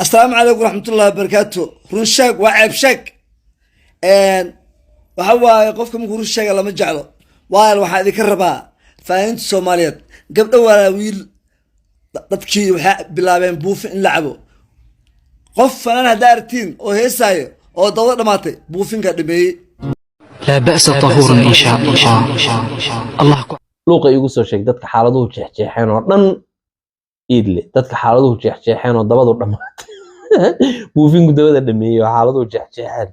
السلام عليكم ورحمة الله وبركاته. رنشاق وعيب شك وهو يقفكم يقول الشيء الله مجعله وقال واحد يكربها فانت الصوماليات قبل ولا ويل dadkii waxa bilaabeen buufin in la cabo qof fanana daartiin oo heesayo oo dawada dhamaatay buufinka dhameeyay لا بأس طهور إن شاء الله luuqa igu soo sheeg dadka xaaladuhu jeexjeexeen oo dhan iidle dadka xaaladuhu jeexjeexeen oo dabadu dhamaatay buufinku dabada dhameeyay oo xaaladuhu jeexjeexeen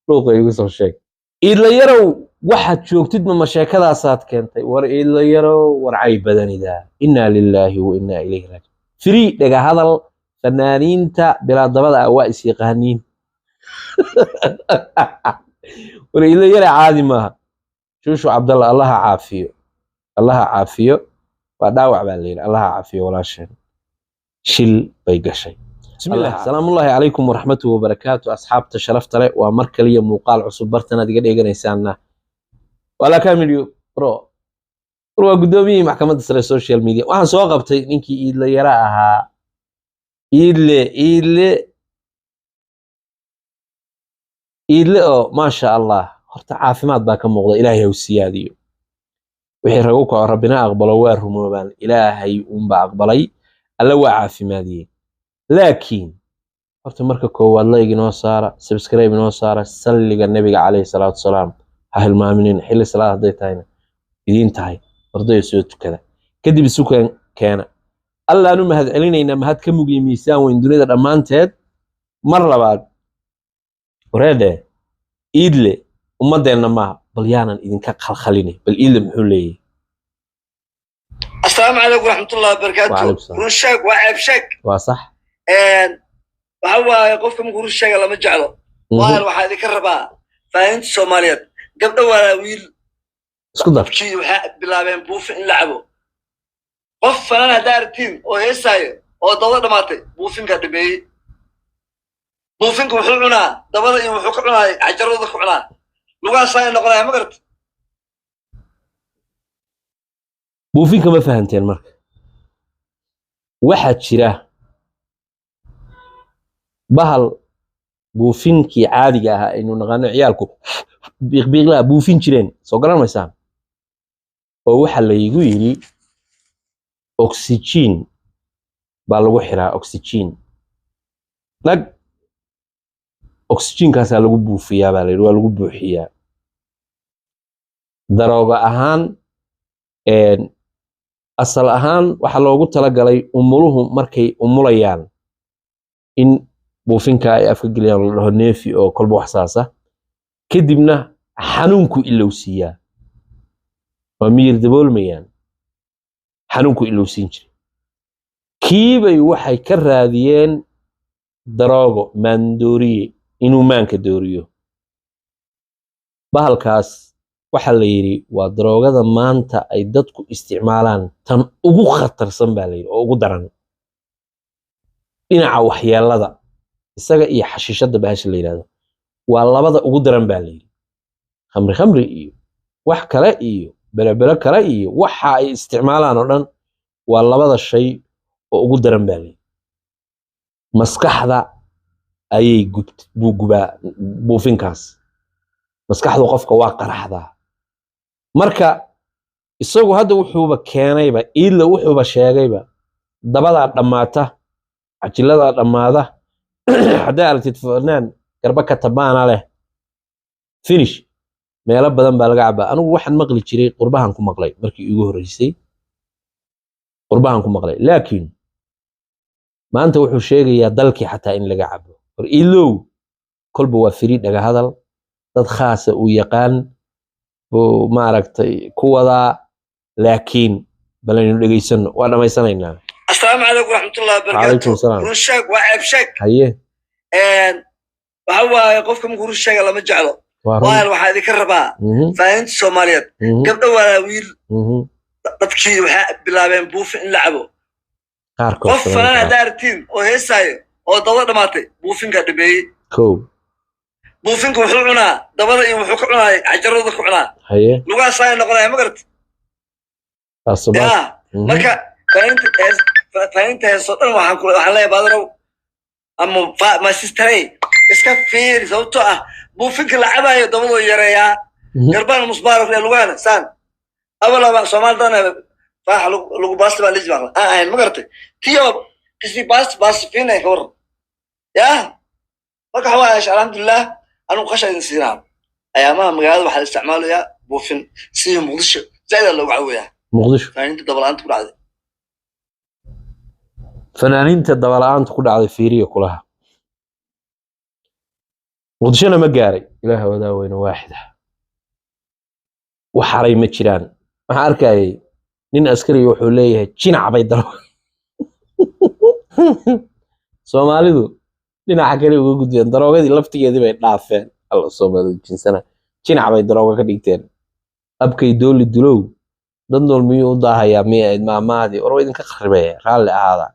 luuqa igu soo sheeg iidle yarow waxaad joogtid ma sheekadaasaad keentay war iidle yarow war cay badanida inna lillahi wa inna ilayhi raaji'uun free dhaga hadal fanaaniinta bilaa dabada waa is yaqaaniin war iidle yare caadi maaha shushu cabdalla allaha caafiyo الله عافيه وداوع بالليل الله عافيه ولا شيء شل بيقشي بسم الله السلام الله عليكم ورحمته وبركاته أصحاب تشرفت لي ومركلية موقال عصب برتنا دي قد إيجانيسانا ولا كامل رو قدومي محكمة السوشيال ميديا وعن سواقبتي نينكي إيدلي يراها إيدلي ما شاء الله هرت عافمات باكا مغضى إلهي والسياديو wixii ragu kaco rabbina aqbalo waa rumoobaan ilaahay uunba aqbalay alla waa caafimaadiyey laakiin horta marka koowaad like inoo saara subscribe inoo saara salliga nabiga calayhi salaatu wasalaam ha hilmaaminin xilli salaad hadday tahayna idiin tahay ardayda soo tukada kadib isukan keena allaanu mahad celinaynaa mahad ka mugiyo miisaan weyn dunida dhammaanteed mar labaad wareede iidle ummadeenna maaha bal yaanan idinka khalkhalinay bal iidle muxuu leeyahay السلام عليكم ورحمة الله وبركاته. رنشاق وعيب شك وصح وهو يقفكم يقول الشيء الله مجعله وقال واحد يكربها فانت الصوماليات قبل ولا ويل dadkii waxa bilaabeen buufin in la cabo qof fanana daartiin oo heesayo oo dawada dhamaatay buufinka dhameeyay buufinku wuxuu cunaa dabada iyo wuxuu ka cunaa ajarada ku cunaa lugaas ay noqonaya ma gartay buufinka ma fahanteen marka waxaa jira bahal buufinkii caadiga ahaa aynu naqaano ciyaalku biiqbiiqlaa buufin jireen soo garan maysaan oo waxa laygu yidhi oxygen baa lagu xiraa oxygen lag oxygenkaasaa lagu buufiyaa baa layidhi waa lagu buuxiyaa darooga ahaan asal ahaan waxa loogu talagalay umuluhu markay umulayaan in buufinka ay afka geliyaan la dhaho neefi oo kolba wax saasa kadibna xanuunku ilowsiiyaa waa miyir daboolmayaan xanuunku ilowsiin jiray kiibay waxay ka raadiyeen daroogo maandooriye inuu maanka dooriyo bahalkaas waxa la yiri waa daroogada maanta ay dadku isticmaalaan tan ugu khatarsan baa la yiri oo ugu daran dhinaca waxyeelada isaga iyo xashiishada baasha la yiraahdo waa labada ugu daran baa la yiri khamri iyo wax kale iyo belebele kale iyo waxa ay isticmaalaan oo dhan waa labada shay oo ugu daran baa la yiri maskaxda ayay gubaa buufinkaas maskaxdu qofka waa qaraxdaa marka isagu hadda wuxuuba keenayba iidle wuxuuba sheegayba dabadaa dhammaata cajiladaa dhammaada hadday aragtid fanaan garba ka tabaana leh finish meelo badan baa laga cabaa anigu waxaan maqli jiray qurbahan ku maqlay markii iigu horreysay qurbahan ku maqlay laakiin maanta wuxuu sheegayaa dalkii xataa in laga cabo war iidlow kolba waa firi dhaga hadal dad khaasa uu yaqaan buu maaragtay ku wadaa laakiin balaynu dhegaysano waa dhamaysanaynaa السلام عليكم ورحمة الله وبركاته. رنشاق وعيب شك haye وهو يقفكم يقول الشيء الله مجعله وقال واحد يكربها فانت الصوماليات قبل ولا ويل dadkii waxa bilaabeen buufin in la cabo qof fanana daartiin oo heesayo oo dawada dhamaatay buufinka dhameeyay buufinku wuxuu cunaa dabada iyo wuxuu ka cunaa ajarada ku cunaa haye lugaas ay noqonaya ma gartay marka فانت هسه waxaan leeyahay baadaro أما ما سيستري إسكافير زوجته بوفيك العبها يضمنوا يريا قربان مصباح في الوان سان أولا بقى سومال دانا فاح لو باس بقى ليش بقى هاي ما قرت تيو كسي باس فينا يكور يا بقى حواش الحمد لله أنا وخش إنسان أيامها مقالة واحد استعماله يا بوفين سي مقدش زي لو عوية مقدش يعني أنت دبل أنت بعد fanaaniinta dabala-aanta ku dhacday fiiriya kulaha muqdishona ma gaaray ilaaha wadaa weyne waaxida wax haray ma jiraan waxaan arkayay nin askari wuxuu leeyahay jinac bay daro soomaalidu dhinaca kale uga gudbeen daroogadii laftigeedii bay dhaafeen alla soomaalidu jinsana jinac bay darooga ka dhigteen abkay dooli dulow dad nool miyuu u daahayaa miyayd maamaadii war idinka qaribee raalli ahaada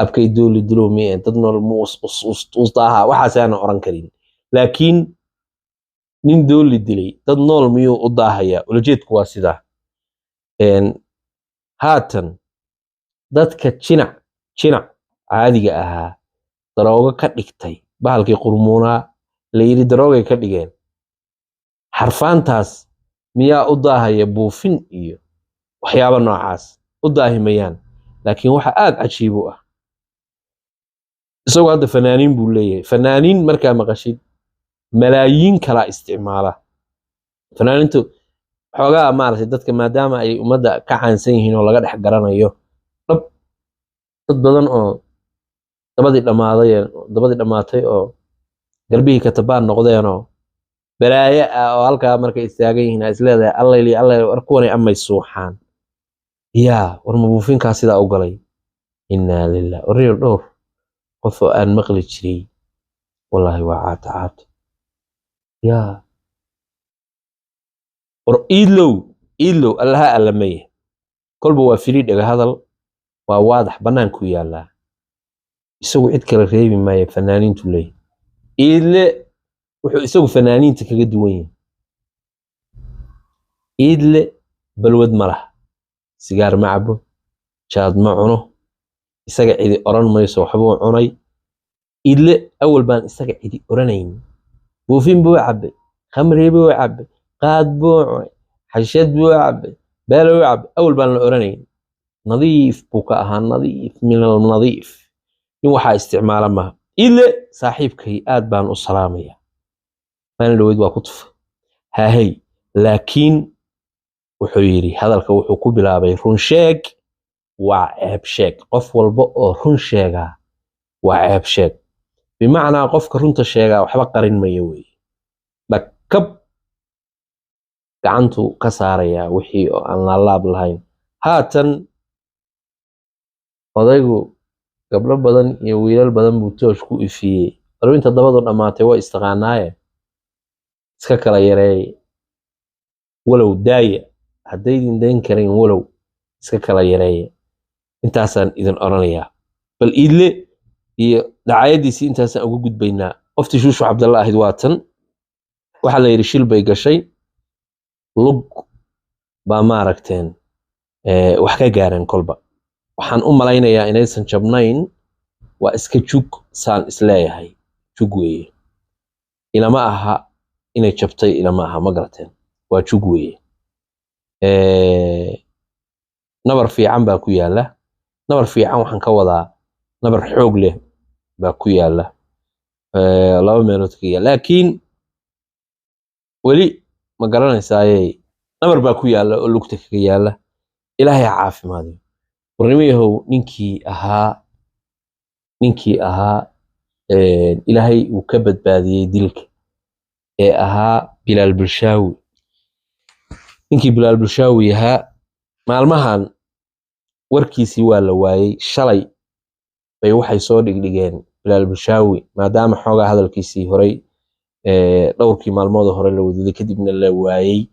abkay dooli dulow miyayd dad nool mu us daahaa waxaas aanan oran karin laakiin nin dooli dilay dad nool miyuu u daahayaa ulajeedku waa sidaa haatan dadka jinac caadiga ahaa daroogo ka dhigtay bahalkii qurmuunaa la yidhi daroogay ka dhigeen xarfaantaas miyaa u daahaya buufin iyo waxyaabo noocaas u daahimayaan laakiin waxa aad cajiib u ah isagoo hadda fanaaniin buu leeyahay fanaaniin markaa maqashid malaayiin kala isticmaala fanaaniintu xoogaa maaragtay dadka maadaama ay ummadda ka caansan yihiin oo laga dhex garanayo dad badan oo dabadii dhammaatay oo garbihii katabaan noqdeenoo balaaye ah oo halkaa markay istaagan yihiin isleedahay allayli war kuwanay amay suuxaan yaa war ma buufinkaa sidaa u galay innaa lilah warriyo dhowr qof oo aan maqli jiray wallaahi waa caata yaa war iidlow allaha allamaya kolba waa firi dhaga hadal waa waadax bannaanku yaallaa isagu cid kale reebi maayo fanaaniintu leey iidle wuxuu isagu fanaaniinta kaga duwan yahay iidle balwad ma laha sigaar ma cabo jaad ma cuno isaga cidi oran mayso waxbuu cunay iidle awal baan isaga cidi oranayn buufin buu cabay khamri buu cabay qaad buu cunay xashad buu cabay beelo buu cabay awal baan la oranayn nadiif buu ka ahaa nadiif min alnadiif in waxaa isticmaala maha iidle saaxiibkay aad baan u salaamaya أنا لو يدوا كتف هاي لكن وحيري هذا الكوح كبلا بيرون شيك وعيب شيك قف والبقى رون شيكا وعيب شيك بمعنى قف كرونت شيكا وحبا قرين ميوي بكب كعنتو كساريا وحي أن الله بالهين هاتن وضيقو قبل بدن يويل البدن بوتوش كو إفيه ولو انت دبضو أماتي واستغانايا iska kala yareey walow daaya haddaydin dayn karayn walow iska kala yareeya intaasaan idin oranayaa bal iidle iyo dhacayadiisii intaasaan ugu gudbaynaa qoftii shuushu cabdalla ahayd waatan waxaa la yidhi shil bay gashay lug baa maaragteen wax ka gaareen kolba waxaan u malaynayaa inaysan jabnayn waa iska jug saan isleeyahay jug weeye ilama aha inay jabtay ilama aha ma garateen waa jug weeye nabar fiican baa ku yaala nabar fiican waxaan ka wadaa nabar xoog leh baa ku yaala laba meelood ka yaala laakiin weli ma garanaysaaye nabar baa ku yaala oo lugta kaga yaala ilaahay ha caafimaadiyo warnimayahow ninkii ahaa ilaahay uu ka badbaadiyey dilka ee ahaa bilaal bulshaawi ninkii bilaal bulshaawi ahaa maalmahan warkiisii waa la waayey shalay bay waxay soo dhigdhigeen bilaal bulshaawi maadaama xoogaa hadalkiisii horey dhowrkii maalmood hore la wadaday kadibna la waayey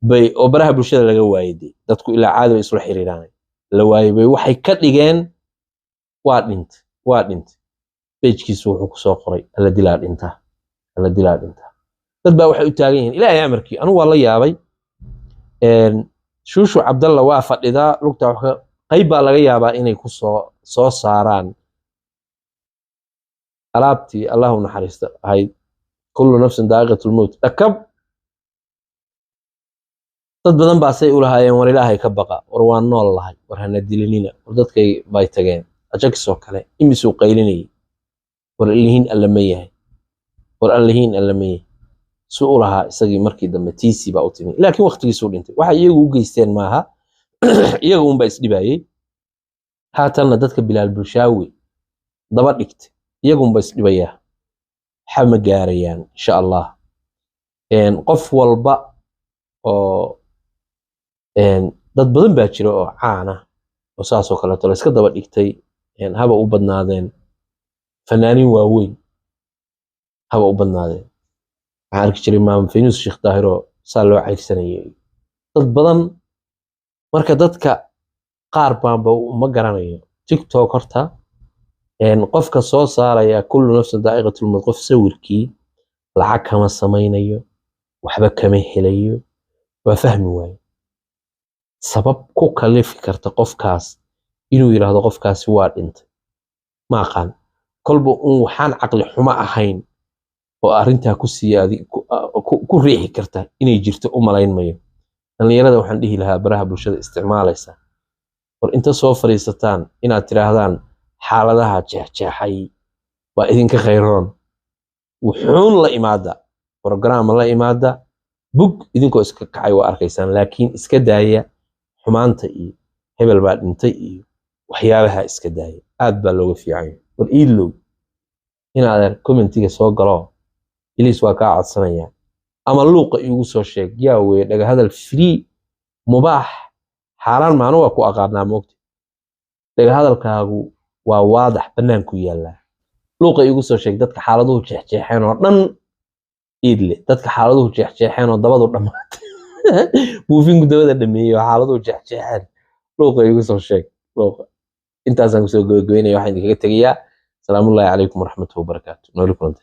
bay oo baraha bulshada laga waayay dadku ilaa caadi bay isla xiriiraan la waayay bay waxay ka dhigeen waa dhint page-kiisu wuxuu ku soo qoray alla dilaa dhinta dad baa waxay u taagan yihiin ilaahay amarkii anu waa la yaabay shuushu cabdalla waa fadhidaa lugta qayb baa laga yaabaa inay ku soo saaraan alaabtii allah u naxariista ahayd kullu nafsin daaqiqatul mawt dhakab dad badan baa say u lahaayeen war ilaahay ka baqa war waan nool lahay war hana dilinina war dadkay bay tageen ajagsoo kale imisuu qaylinayay war allihiin alla ma yahay war allihiin alla ma yahay suu u lahaa isagii markii dambe tiisii baa u timi laakiin waqtigiisuu dhintay waxa iyagu u geysteen maaha iyaga unbaa isdhibayey haatanna dadka bilaal bulshaawi daba dhigtay iyagunba isdhibayaa waxa ma gaarayaan insha allah qof walba oo dad badan baa jira oo caana oo saasoo kaleeto la iska daba dhigtay haba u badnaadeen fanaaniin waaweyn haba u badnaadeen waxaan arki jiray maam Faynus Sheekh Daahiro saa loo cayrsanayay dad badan marka dadka qaar baanba ma garanayo TikTok horta qofka soo saaraya kullu nafsin daa'iqatul mawt qof sawirkii lacag kama samaynayo waxba kama helayo waa fahmi waayo sabab ku kalifi karta qofkaas inuu yiraahdo qofkaasi waa dhintay ma aqaan kolba waxaan caqli xumo ahayn oo arintaa ku siyaadi ku riixi karta inay jirto u malayn mayo dhalinyarada waxaan dhihi lahaa baraha bulshada isticmaalaysa war inta soo fariisataan inaad tiraahdaan xaaladaha jeexjeexay waa idinka khayroon wuxuun la imaada program la imaada bug idinkoo iska kacay waa arkaysaan laakiin iska daaya xumaanta iyo hebel baa dhintay iyo waxyaabaha iska daaya aad baa looga fiican war iilow inaad commentiga soo galo ilis waa kaa codsanaya ama luuqa igu soo sheeg yaa weey dhaga hadal free mubaax xaalan maana waa ku aqaanaa moogta dhaga hadalkaagu waa waadax banaan ku yaala luuqa igu soo sheeg dadka xaaladuhu jeexjeexeen oo dhan iidle dadka xaaladuhu jeexjeexeen oo dabadu dhamaatay buufinku dabada dhameeyay oo xaaladuhu jeexjeexeen luuqa igu soo sheeg luuqa intaasaan kusoo gabagabeynaya waxaan idinkaga tegayaa salaamu calaykum waraxmatullahi wabarakaatuh nooli kulanta